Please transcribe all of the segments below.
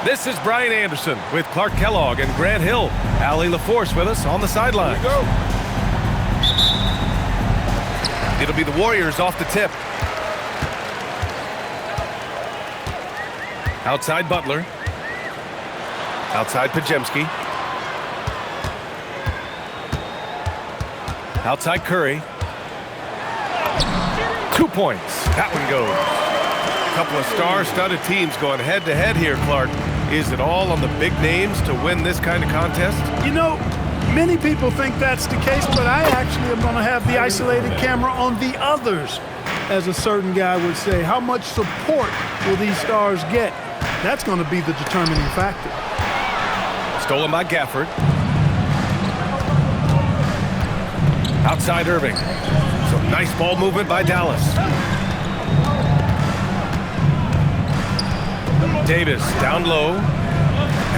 This is Brian Anderson with Clark Kellogg and Grant Hill. Allie LaForce with us on the sideline. It'll be the Warriors off the tip. Outside Butler. Outside Podziemski. Outside Curry. 2 points. That one goes. A couple of star-studded teams going head-to-head here, Clark. Is it all on the big names to win this kind of contest? You know, many people think that's the case, but I actually am going to have the isolated camera on the others. As a certain guy would say, how much support will these stars get? That's going to be the determining factor. Stolen by Gafford. Outside Irving. Some nice ball movement by Dallas. Davis down low.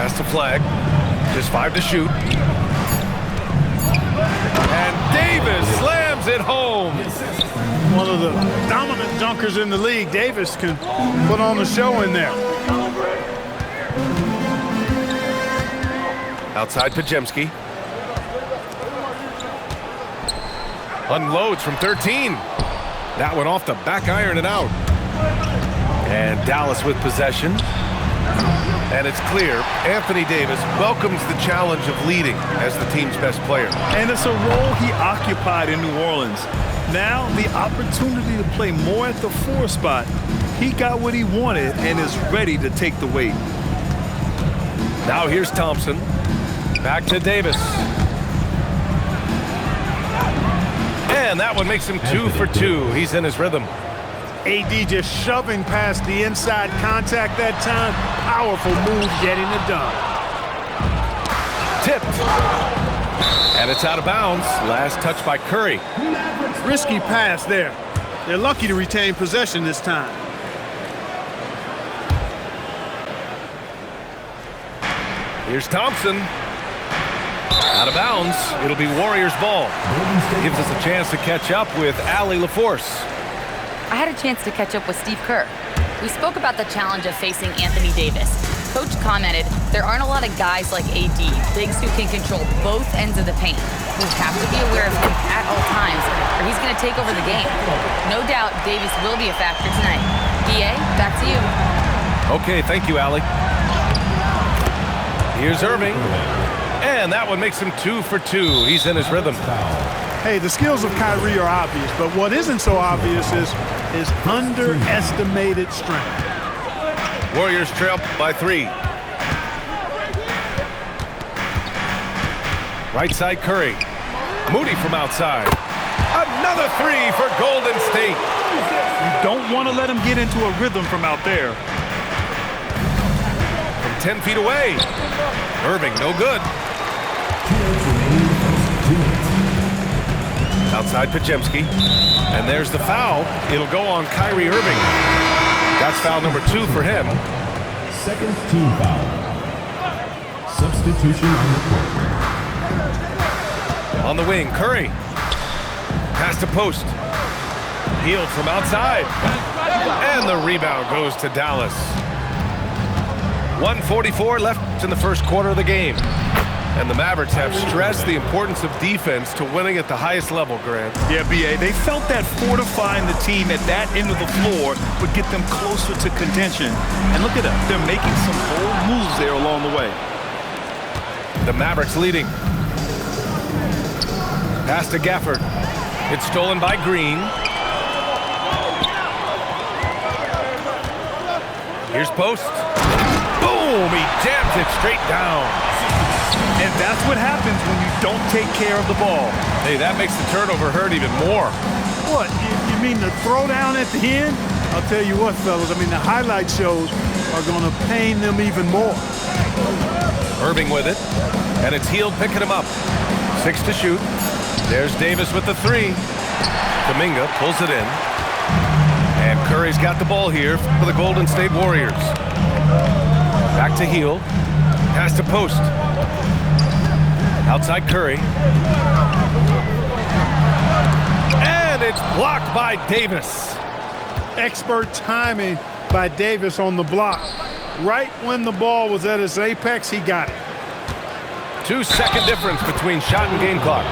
Has to flag. Just 5 to shoot. And Davis slams it home. One of the dominant dunkers in the league. Davis can put on a show in there. Outside Podziemski. Unloads from 13. That one off the back iron and out. And Dallas with possession. And it's clear Anthony Davis welcomes the challenge of leading as the team's best player. And it's a role he occupied in New Orleans. Now the opportunity to play more at the 4 spot. He got what he wanted and is ready to take the weight. Now here's Thompson. Back to Davis. And that one makes him 2 for 2. He's in his rhythm. AD just shoving past the inside contact that time. Powerful move getting it done. Tipped. And it's out of bounds. Last touch by Curry. Risky pass there. They're lucky to retain possession this time. Here's Thompson. Out of bounds. It'll be Warriors ball. Gives us a chance to catch up with Allie LaForce. I had a chance to catch up with Steve Kerr. We spoke about the challenge of facing Anthony Davis. Coach commented, there aren't a lot of guys like AD, bigs who can control both ends of the paint. We have to be aware of him at all times, or he's going to take over the game. No doubt Davis will be a factor tonight. BA, back to you. Okay, thank you, Allie. Here's Irving. And that one makes him 2 for 2. He's in his rhythm. Hey, the skills of Kyrie are obvious, but what isn't so obvious is his underestimated strength. Warriors trail by 3. Right side Curry. Moody from outside. Another 3 for Golden State. You don't want to let him get into a rhythm from out there. From 10 feet away. Irving, no good. Outside Podziemski. And there's the foul. It'll go on Kyrie Irving. That's foul number 2 for him. Second team foul. Substitution on the court. On the wing, Curry. Pass to post. Healed from outside. And the rebound goes to Dallas. 1:44 left in the first quarter of the game. And the Mavericks have stressed the importance of defense to winning at the highest level, Grant. Yeah, BA, they felt that fortifying the team at that end of the floor would get them closer to contention. And look at them. They're making some bold moves there along the way. The Mavericks leading. Pass to Gafford. It's stolen by Green. Here's post. Boom! He jams it straight down. And that's what happens when you don't take care of the ball. Hey, that makes the turnover hurt even more. What, you mean the throwdown at the end? I'll tell you what, fellas, I mean the highlight shows are going to pain them even more. Irving with it, and it's Hield picking him up. 6 to shoot. There's Davis with the 3. Kuminga pulls it in. And Curry's got the ball here for the Golden State Warriors. Back to Hield. Pass to post. Outside Curry. And it's blocked by Davis. Expert timing by Davis on the block. Right when the ball was at its apex, he got it. 2-second difference between shot and game clock.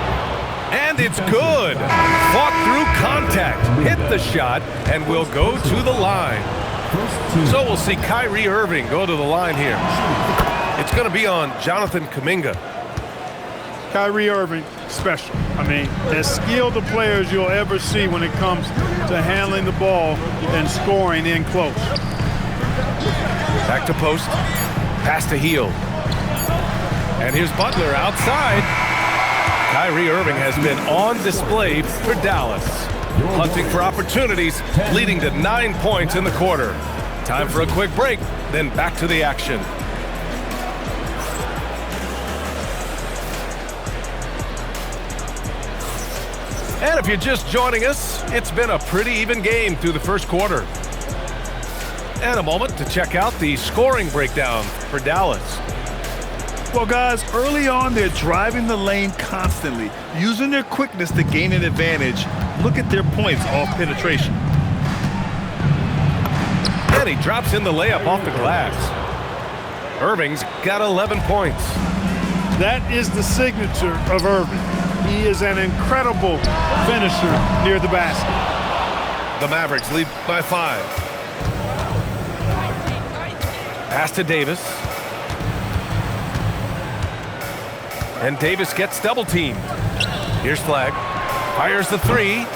And it's good. Fought through contact, hit the shot, and will go to the line. So we'll see Kyrie Irving go to the line here. It's going to be on Jonathan Kuminga. Kyrie Irving, special. I mean, as skilled a player as you'll ever see when it comes to handling the ball and scoring in close. Back to post. Pass to Hield. And here's Butler outside. Kyrie Irving has been on display for Dallas. Hunting for opportunities, leading to 9 points in the quarter. Time for a quick break, then back to the action. And if you're just joining us, it's been a pretty even game through the first quarter. And a moment to check out the scoring breakdown for Dallas. Well, guys, early on, they're driving the lane constantly, using their quickness to gain an advantage. Look at their points off penetration. And he drops in the layup off the glass. Irving's got 11 points. That is the signature of Irving. He is an incredible finisher near the basket. The Mavericks lead by 5. Pass to Davis. And Davis gets double teamed. Here's Flagg. Fires the 3.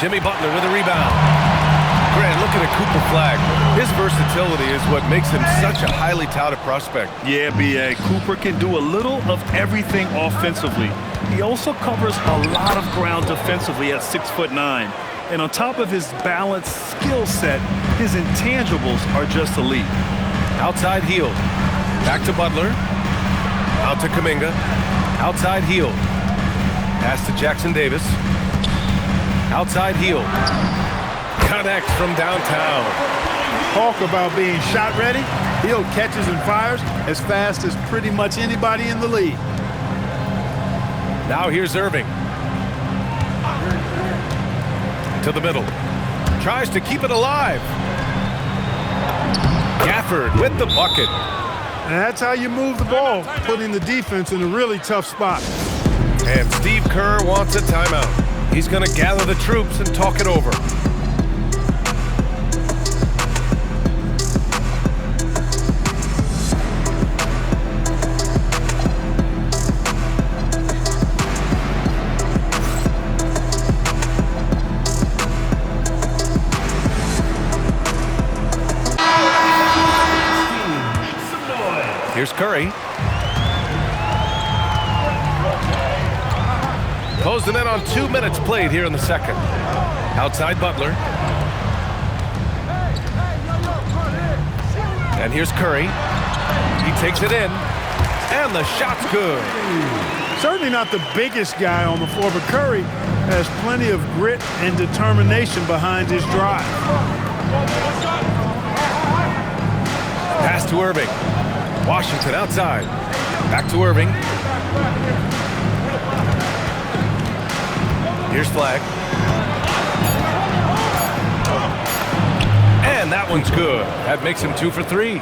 Jimmy Butler with a rebound. Grant, look at Cooper Flagg. His versatility is what makes him such a highly touted prospect. Yeah, B.A. Cooper can do a little of everything offensively. He also covers a lot of ground defensively at 6'9". And on top of his balanced skill set, his intangibles are just elite. Outside Hield. Back to Butler. Out to Kuminga. Outside Hield. Pass to Jackson Davis. Outside Hield. Connects from downtown. Talk about being shot ready. Hield catches and fires as fast as pretty much anybody in the league. Now here's Irving. To the middle. Tries to keep it alive. Gafford with the bucket. And that's how you move the ball, putting the defense in a really tough spot. And Steve Kerr wants a timeout. He's going to gather the troops and talk it over. Here's Curry. Closing in on 2 minutes played here in the second. Outside Butler. And here's Curry. He takes it in. And the shot's good. Certainly not the biggest guy on the floor, but Curry has plenty of grit and determination behind his drive. Pass to Irving. Washington outside. Back to Irving. Here's Flagg. And that one's good. That makes him 2 for 3.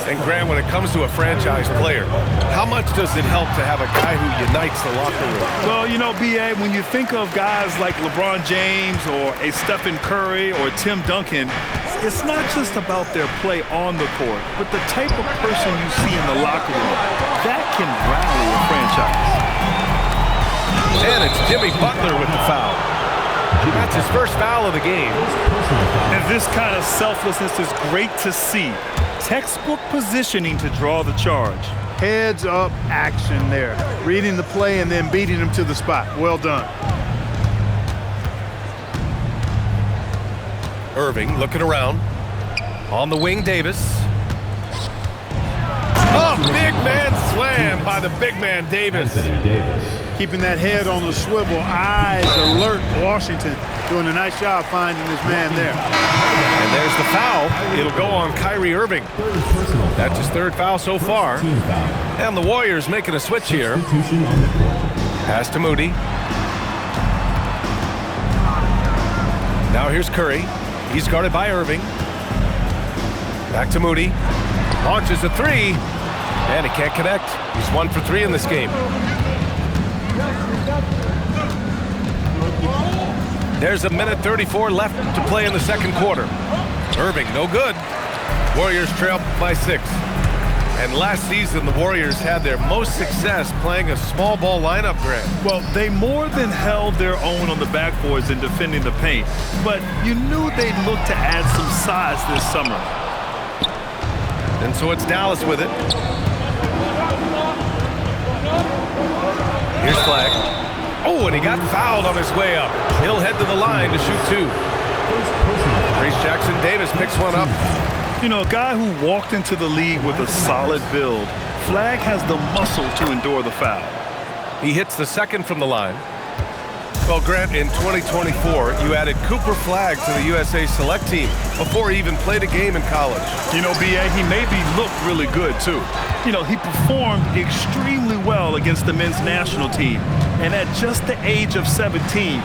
And Grant, when it comes to a franchise player, how much does it help to have a guy who unites the locker room? Well, you know, B.A., when you think of guys like LeBron James or a Stephen Curry or Tim Duncan, it's not just about their play on the court, but the type of person you see in the locker room. That can rally a franchise. And it's Jimmy Butler with the foul. That's his first foul of the game. And this kind of selflessness is great to see. Textbook positioning to draw the charge. Heads up action there. Reading the play and then beating him to the spot. Well done. Irving looking around. On the wing, Davis. Oh, big man slam by the big man, Davis. Keeping that head on the swivel, eyes alert. Washington doing a nice job finding his man there. And there's the foul. It'll go on Kyrie Irving. That's his third foul so far. And the Warriors making a switch here. Pass to Moody. Now here's Curry. He's guarded by Irving. Back to Moody. Launches a three, and he can't connect. He's 1 for 3 in this game. There's a minute 34 left to play in the second quarter. Irving, no good. Warriors trail by 6. And last season, the Warriors had their most success playing a small ball lineup, Grant. Well, they more than held their own on the backboards in defending the paint, but you knew they'd look to add some size this summer. And so it's Dallas with it. Here's Flag. Oh, and he got fouled on his way up. He'll head to the line to shoot 2. Reese Jackson Davis picks one up. You know, a guy who walked into the league with a solid build, Flag has the muscle to endure the foul. He hits the second from the line. Well, Grant, in 2024, you added Cooper Flag to the USA Select team before he even played a game in college. You know, B.A., he made me look really good, too. You know, he performed extremely well against the men's national team. And at just the age of 17, he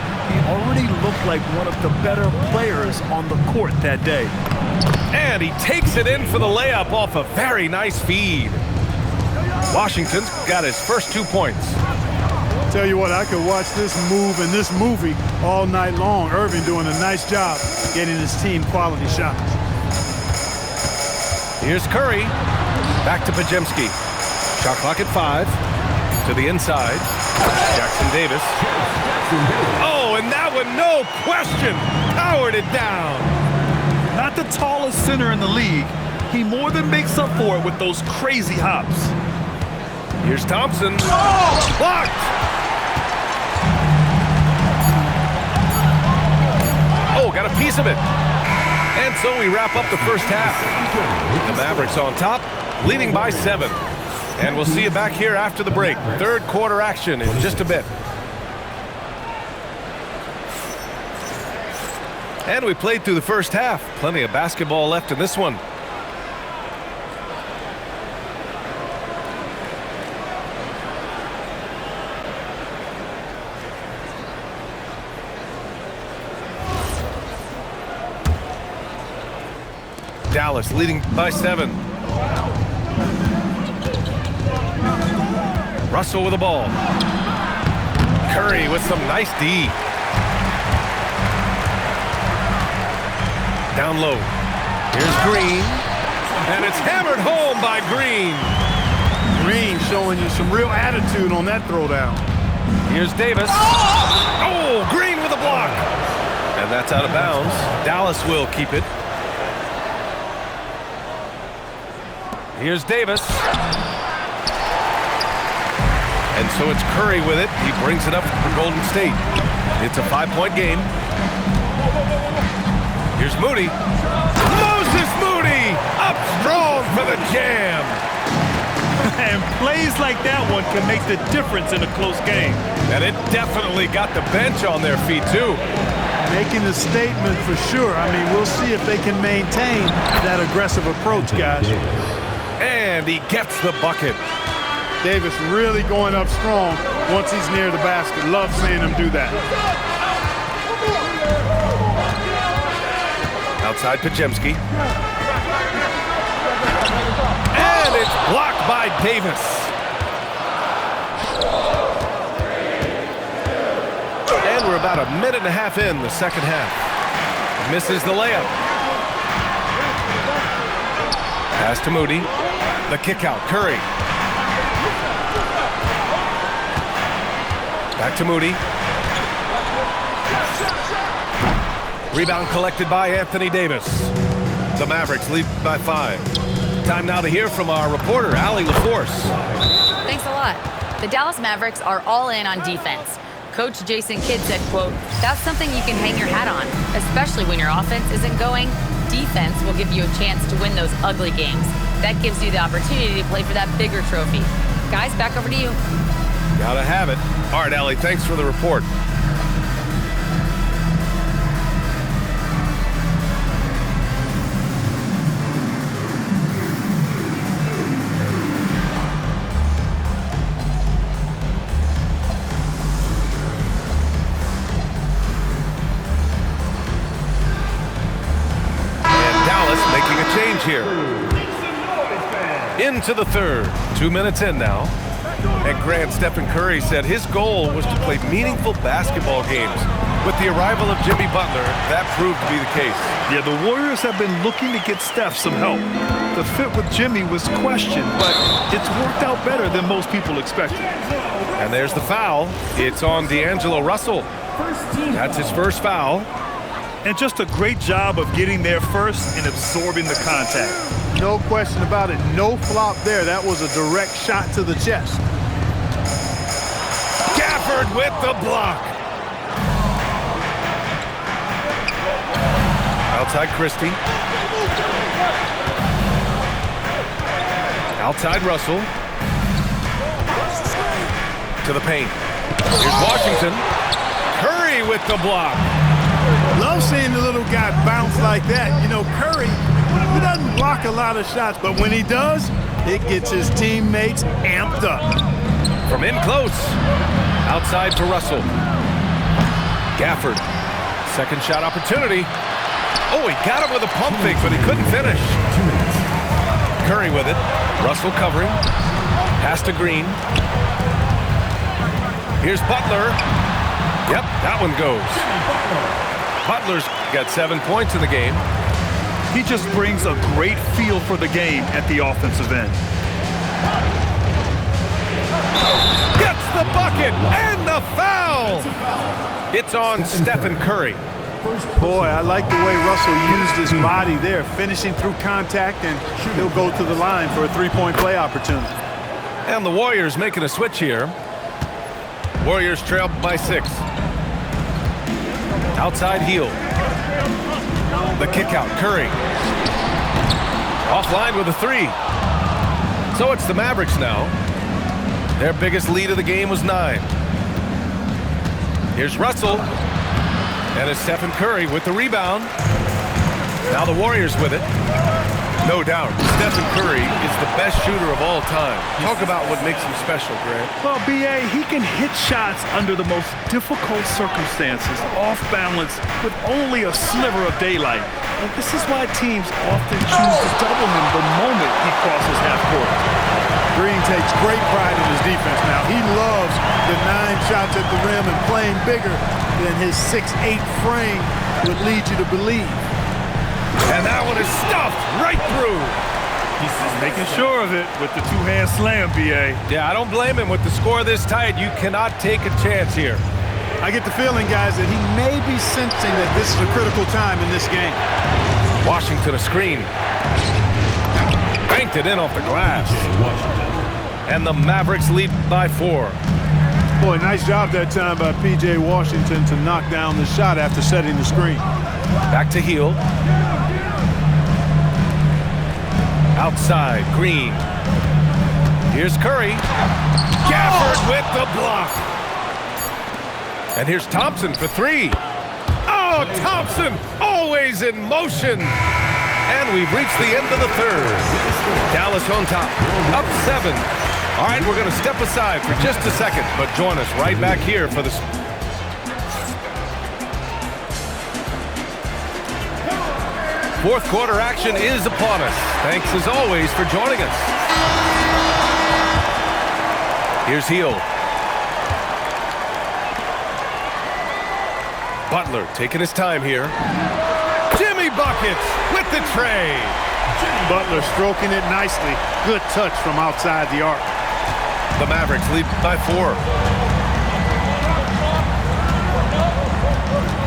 already looked like one of the better players on the court that day. And he takes it in for the layup off a very nice feed. Washington's got his first 2 points. Tell you what, I could watch this move and this movie all night long. Irving doing a nice job getting his team quality shots. Here's Curry. Back to Podziemski. Shot clock at 5. To the inside. Jackson Davis. Oh, and that one, no question, powered it down. Not the tallest center in the league. He more than makes up for it with those crazy hops. Here's Thompson. Oh, blocked. Oh, got a piece of it. And so we wrap up the first half. The Mavericks on top, leading by 7. And we'll see you back here after the break. Third quarter action in just a bit. And we played through the first half. Plenty of basketball left in this one. Dallas leading by 7. Russell with the ball. Curry with some nice D. Down low. Here's Green. And it's hammered home by Green. Green showing you some real attitude on that throwdown. Here's Davis. Oh, Green with a block. And that's out of bounds. Dallas will keep it. Here's Davis. And so it's Curry with it. He brings it up for Golden State. It's a 5-point game. Here's Moody. Moses Moody up strong for the jam. And plays like that one can make the difference in a close game. And it definitely got the bench on their feet, too. Making a statement for sure. I mean, we'll see if they can maintain that aggressive approach, guys. And he gets the bucket. Davis really going up strong once he's near the basket. Love seeing him do that. Outside Podziemski. And it's blocked by Davis. And we're about a minute and a half in the second half. Misses the layup. Pass to Moody. The kick out. Curry. Back to Moody. Rebound collected by Anthony Davis. The Mavericks lead by 5. Time now to hear from our reporter, Allie LaForce. Thanks a lot. The Dallas Mavericks are all in on defense. Coach Jason Kidd said, quote, "That's something you can hang your hat on, especially when your offense isn't going. Defense will give you a chance to win those ugly games. That gives you the opportunity to play for that bigger trophy." Guys, back over to you. Gotta have it. All right, Allie, thanks for the report. And Dallas making a change here. Into the third. 2 minutes in now. And Grant, Stephen Curry said his goal was to play meaningful basketball games. With the arrival of Jimmy Butler, that proved to be the case. Yeah, the Warriors have been looking to get Steph some help. The fit with Jimmy was questioned, but it's worked out better than most people expected. And there's the foul. It's on D'Angelo Russell. That's his first foul. And just a great job of getting there first and absorbing the contact. No question about it. No flop there. That was a direct shot to the chest. Gafford with the block. Outside Christie. Outside Russell. To the paint. Here's Washington. Curry with the block. Love seeing the little guy bounce like that. You know, Curry, he doesn't block a lot of shots, but when he does, it gets his teammates amped up. From in close. Outside to Russell. Gafford. Second shot opportunity. Oh, he got him with a pump fake, but he couldn't finish. Curry with it. Russell covering. Pass to Green. Here's Butler. Yep, that one goes. Butler's got 7 points in the game. He just brings a great feel for the game at the offensive end. Gets the bucket and the foul. It's on Stephen Curry. Boy, I like the way Russell used his body there, finishing through contact, and he'll go to the line for a three-point play opportunity. And the Warriors making a switch here. Warriors trail by 6. Outside heel. The kick out. Curry. Offline with a 3. So it's the Mavericks now. Their biggest lead of the game was 9. Here's Russell. And it's Stephen Curry with the rebound. Now the Warriors with it. No doubt, Stephen Curry is the best shooter of all time. Talk about what makes him special, Grant. Well, B.A., he can hit shots under the most difficult circumstances, off balance, with only a sliver of daylight. And this is why teams often choose to double him the moment he crosses half court. Green takes great pride in his defense now. He loves the 9 shots at the rim and playing bigger than his 6'8" frame would lead you to believe. And that one is stuffed right through. He's making sure of it with the two-hand slam, B.A. Yeah, I don't blame him. With the score this tight, you cannot take a chance here. I get the feeling, guys, that he may be sensing that this is a critical time in this game. Washington a screen. Banked it in off the glass. And the Mavericks lead by 4. Boy, nice job that time by P.J. Washington to knock down the shot after setting the screen. Back to heel. Outside, Green. Here's Curry. Gafford with the block. And here's Thompson for 3. Oh, Thompson always in motion. And we've reached the end of the third. Dallas on top, up 7. All right, we're going to step aside for just a second, but join us right back here for the... Fourth quarter action is upon us. Thanks as always for joining us. Here's Hield. Butler taking his time here. Jimmy buckets with the tray. Butler stroking it nicely. Good touch from outside the arc. The Mavericks lead by 4.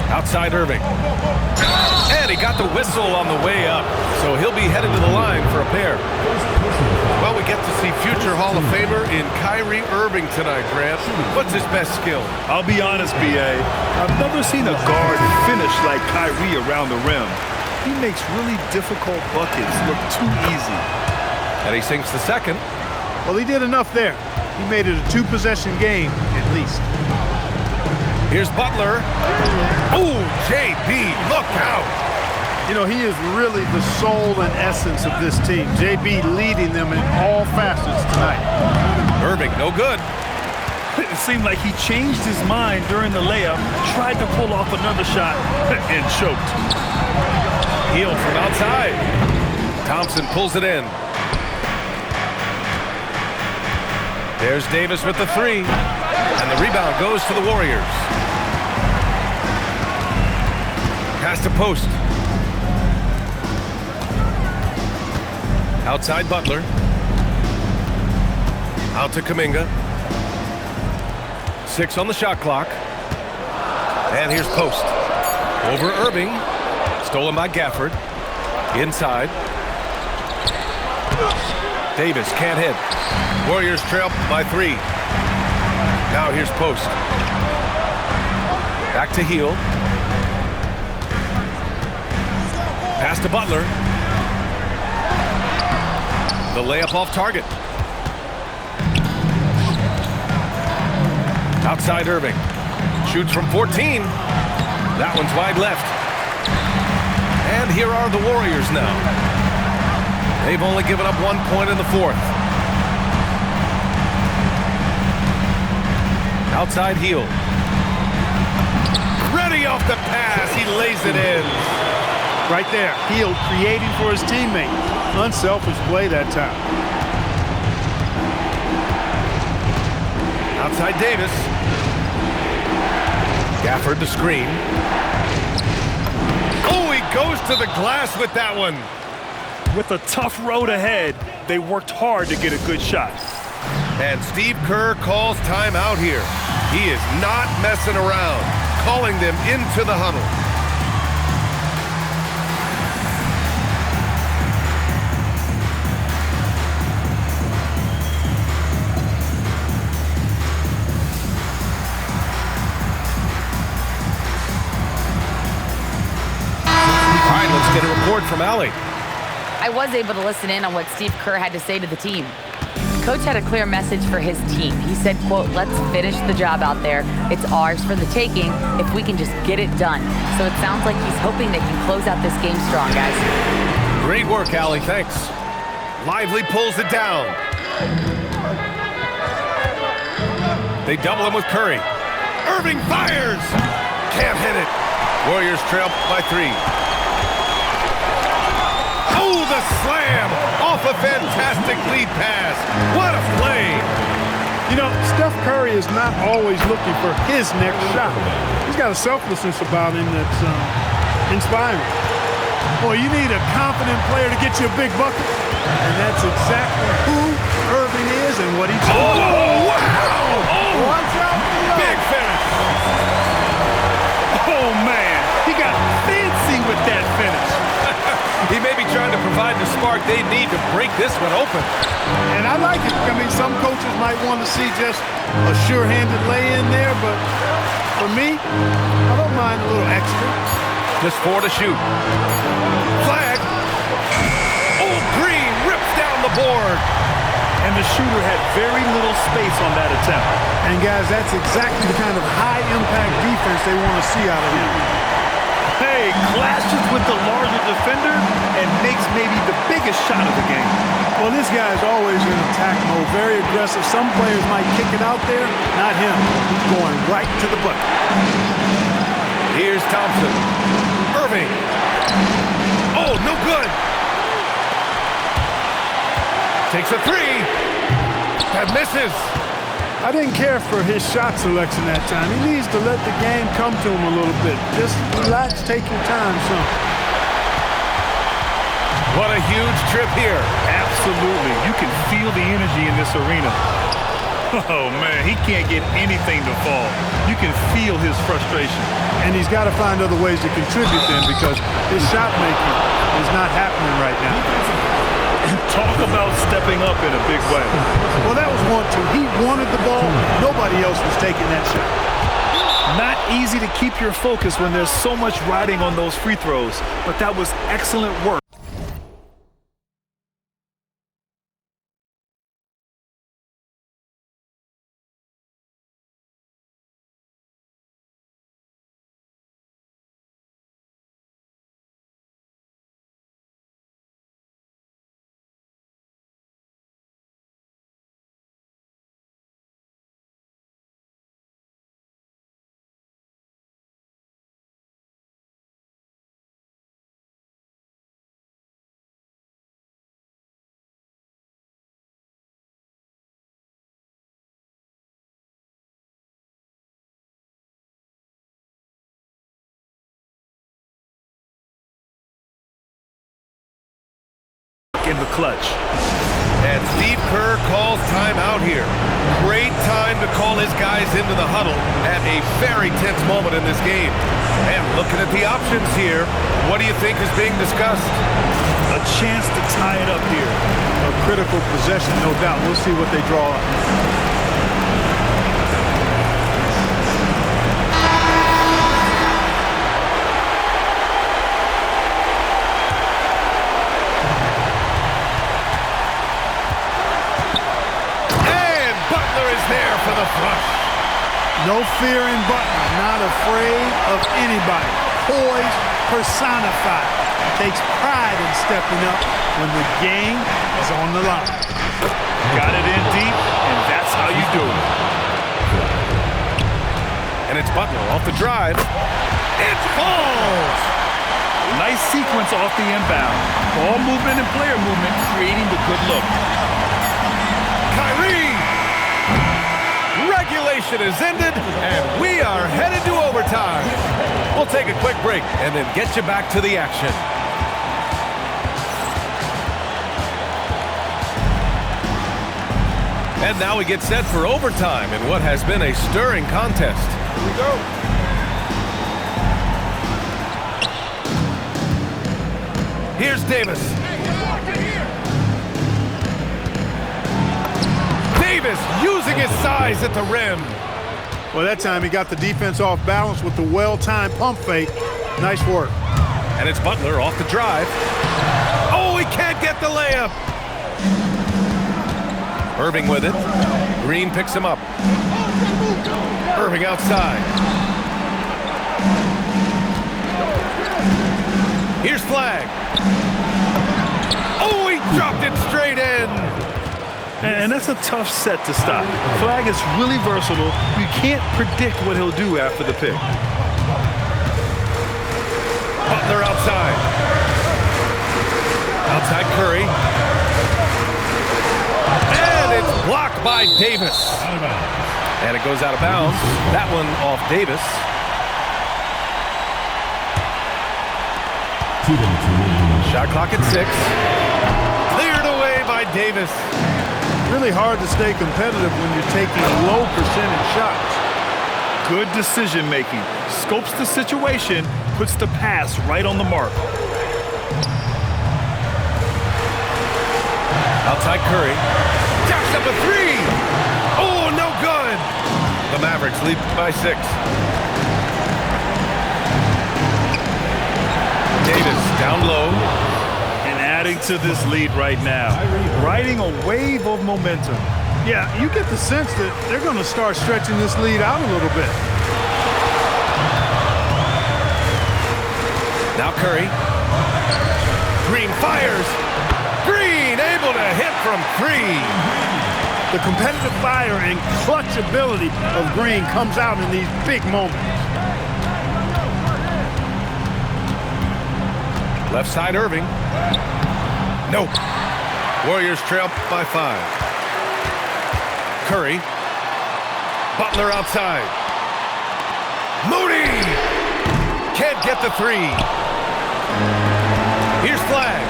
Outside Irving. And he got the whistle on the way up, so he'll be headed to the line for a pair. Well, we get to see future Hall of Famer in Kyrie Irving tonight, Grant. What's his best skill? I'll be honest, B.A. I've never seen a guard finish like Kyrie around the rim. He makes really difficult buckets look too easy. And he sinks the second. Well, he did enough there. He made it a 2-possession game, at least. Here's Butler. Ooh, JB, look out. You know, he is really the soul and essence of this team. JB leading them in all facets tonight. Irving, no good. It seemed like he changed his mind during the layup, tried to pull off another shot, and choked. Hield from outside. Thompson pulls it in. There's Davis with the 3. And the rebound goes to the Warriors. Pass to Post. Outside Butler. Out to Kuminga. 6 on the shot clock. And here's Post. Over Irving. Stolen by Gafford. Inside. Davis can't hit. Warriors trail by 3. Now here's Post. Back to Hield. Pass to Butler. The layup off target. Outside Irving. Shoots from 14. That one's wide left. And here are the Warriors now. They've only given up 1 point in the 4th. Outside Hield. Ready off the pass. He lays it in. Right there. Hield creating for his teammate. Unselfish play that time. Outside Davis. Gafford the screen. Oh, he goes to the glass with that one. With a tough road ahead, they worked hard to get a good shot. And Steve Kerr calls timeout here. He is not messing around, calling them into the huddle. All right, let's get a report from Allie. I was able to listen in on what Steve Kerr had to say to the team. Coach had a clear message for his team. He said, quote, let's finish the job out there. It's ours for the taking if we can just get it done. So it sounds like he's hoping they can close out this game strong, guys. Great work, Allie. Thanks. Lively pulls it down. They double him with Curry. Irving fires. Can't hit it. Warriors trail by 3. Oh, the slam off a fantastic lead pass. What a play. You know, Steph Curry is not always looking for his next shot. He's got a selflessness about him that's inspiring. Boy, you need a confident player to get you a big bucket. And that's exactly who Irving is and what he's doing. Oh, wow. Watch out for the Big finish. Oh, man. He got fancy with that finish. He may be trying to provide the spark they need to break this one open. And I like it. I mean, some coaches might want to see just a sure-handed lay-in there, but for me, I don't mind a little extra. Just 4 to shoot. Flag. Oh, Green rips down the board. And the shooter had very little space on that attempt. And guys, that's exactly the kind of high-impact defense they want to see out of him. Hey, clashes with the larger defender and makes maybe the biggest shot of the game. Well, this guy is always in attack mode, very aggressive. Some players might kick it out there, not him. He's going right to the bucket. Here's Thompson. Irving. Oh, no good. Takes a 3. That misses. I didn't care for his shot selection that time. He needs to let the game come to him a little bit. Just relax, take your time, son. What a huge trip here. Absolutely. You can feel the energy in this arena. Oh, man, he can't get anything to fall. You can feel his frustration. And he's got to find other ways to contribute then because his shot making is not happening right now. Talk about stepping up in a big way. Well, that was 1-2. He wanted the ball. Nobody else was taking that shot. Not easy to keep your focus when there's so much riding on those free throws, but that was excellent work. in the clutch. And Steve Kerr calls timeout here. Great time to call his guys into the huddle at a very tense moment in this game. And looking at the options here, what do you think is being discussed? A chance to tie it up here. A critical possession, no doubt. We'll see what they draw up. No fear in Butler, not afraid of anybody. Poise personified. Takes pride in stepping up when the game is on the line. Got it in deep, and that's how you do it. And it's Butler off the drive. It falls! Nice sequence off the inbound. Ball movement and player movement creating the good look. Kyrie! Regulation is ended, and we are headed to overtime. We'll take a quick break and then get you back to the action. And now we get set for overtime in what has been a stirring contest. Here we go. Here's Davis. Davis using his size at the rim. Well, that time he got the defense off balance with the well-timed pump fake. Nice work. And it's Butler off the drive. Oh, he can't get the layup. Irving with it. Green picks him up. Irving outside. Here's Flag. Oh, he dropped it straight in. And that's a tough set to stop. Flag is really versatile. You can't predict what he'll do after the pick. Butler outside. Outside Curry. And it's blocked by Davis. And it goes out of bounds. That one off Davis. Shot clock at 6. Cleared away by Davis. Really hard to stay competitive when you're taking low percentage shots. Good decision making. Scopes the situation, puts the pass right on the mark. Outside Curry. Jacks up a 3. Oh, no good. The Mavericks lead by 6. Davis down low. Adding to this lead right now, riding a wave of momentum. Yeah, you get the sense that they're going to start stretching this lead out a little bit. Now Curry. Green fires. Green able to hit from 3. The competitive fire and clutch ability of Green comes out in these big moments. Left side Irving. Nope. Warriors trail by 5. Curry. Butler outside. Moody! Can't get the 3. Here's Flag.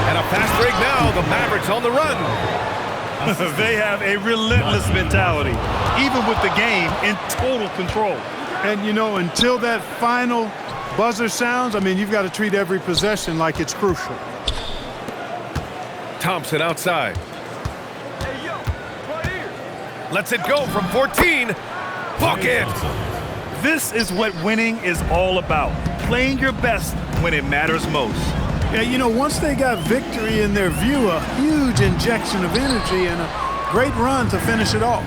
And a fast break now. The Mavericks on the run. They have a relentless mentality, even with the game in total control. And, you know, until that final buzzer sounds, I mean, you've got to treat every possession like it's crucial. Thompson outside. Lets it go from 14. Bucket! This is what winning is all about. Playing your best when it matters most. Yeah, you know, once they got victory in their view, a huge injection of energy and a great run to finish it off.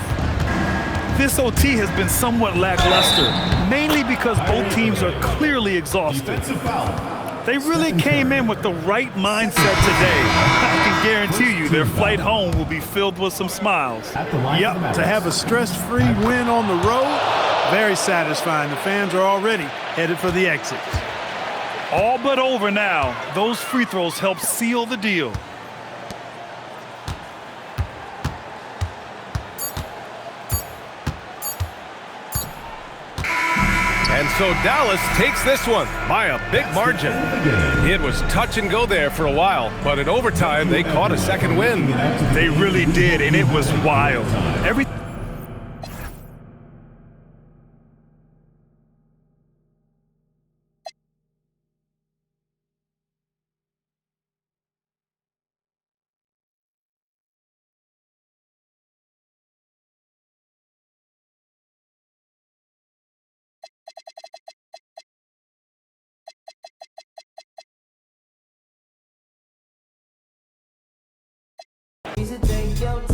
This OT has been somewhat lackluster, mainly because both teams are clearly exhausted. They really came in with the right mindset today. I can guarantee you their flight home will be filled with some smiles. Yep, to have a stress-free win on the road, very satisfying. The fans are already headed for the exits. All but over now. Those free throws help seal the deal. And so Dallas takes this one by a big margin. It was touch and go there for a while, but in overtime, they caught a second win. They really did, and it was wild. Take your